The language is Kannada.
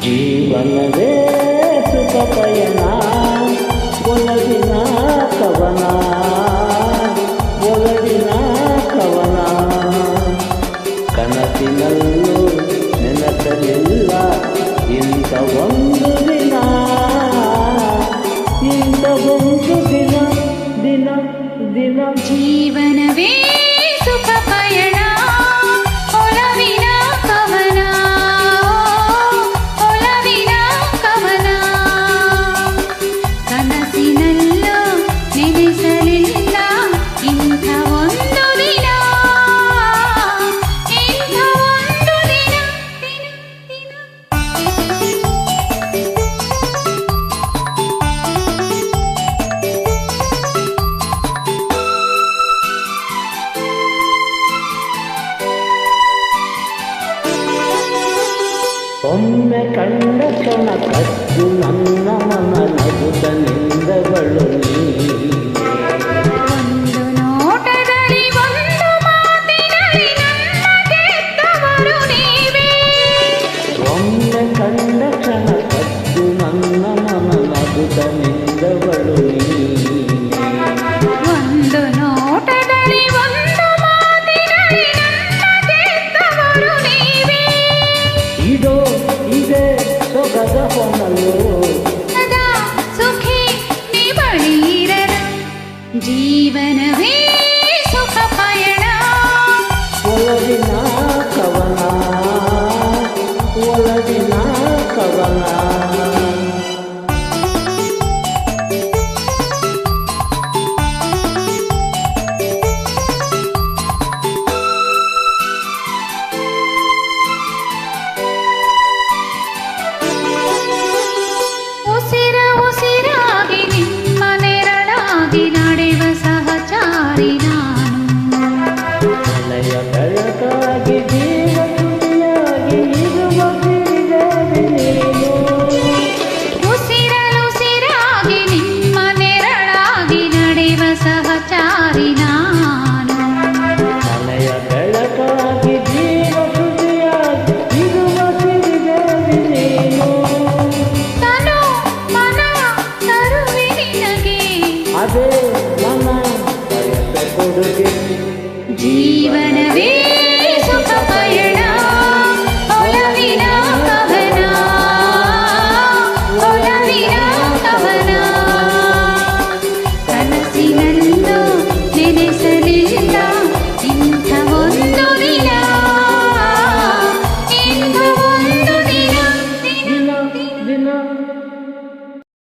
ಜೀವನವೇ ಸುಖ ಪಯಣ, ಒಲವಿನ ಕವನ, ಒಲವಿನ ಕವನ. ಕನಸಿನಲ್ಲೂ ನೆನಪಲಿಲ್ಲ ಇಂಥ ಒಂದು ದಿನ, ಇಂಥ ಒಂದು ದಿನ, ದಿನ ದಿನ. ಜೀವನವೇ ಸುಖ ಪಯಣ, ಒಲವಿನ ಕವನ, ಒಲವಿನ ಕವನ. ಕನಸಿನಲ್ಲೂ ನೆನೆಸಲಿಲ್ಲ ಇಂಥ ಒಂದು ದಿನ, ಇಂಥ ಒಂದು ದಿನ, ದಿನ ದಿನ. ಒಮ್ಮೆ ಕಂಡ ಕ್ಷಣ ಕದ್ದು ನನ್ನ ಮನ ನಗುತ್ತ ನಿಂದವಳು ಒಂದು ನೋಟದಲ್ಲಿ ಒಂದು ಮಾತಿನಲ್ಲಿ ನನ್ನ ಗೆದ್ದವರು ನೀವೇ. ಒಮ್ಮೆ ಕಂಡ ಕ್ಷಣ ಕದ್ದು ನನ್ನ ಮನ ನಗುತ್ತ ನಿಂದವಳು ಒಂದು ನೋಟದಲ್ಲಿ ಒಂದು ಮಾತಿನಲ್ಲಿ ನನ್ನ ಗೆದ್ದವರು ನೀವೇ. ಇದೋ ಇದೆ ಸೊಗದ ಹೊನಲು, ಸದಾ ಸುಖಿ ನೀ ಬಳಿ ಇರಲು. ಜೀವನವೇ ಸುಖ ಪಯಣ, ಒಲವಿನ ಕವನ, ಒಲವಿನ ಕವನ. ಉಸಿರ ಉಸಿರಾಗಿ ನಿಮ್ಮ ನೆರಳಾಗಿ ನಡೆವ ಸಹಚಾರಿ ನಾನು. ಮಳೆಯ ಬೆಳಕಾಗಿ ಜೀವ ತುಟಿಯಾಗಿ ಇರುವ ಬಿರಿಯಾಗಿ ನೀನು. ಉಸಿರಲುಸಿರಾಗಿ ನಿಮ್ಮ ನೆರಳಾಗಿ ನಡೆವ ಸಹಚಾರಿ ನಾನು. ಮಳೆಯ ಬೆಳಕಾಗಿ ಜೀವ ತುಟಿಯಾಗಿ ಇರುವ ಬಿರಿಯಾಗಿ ನೀನು. ತನು ಮನ ತರುವೆ ನಿನಗೆ, ಅದೇ ನನ್ನ ಬಯಸ ಕೊಡುಗೆ. ಜೀವನವೇ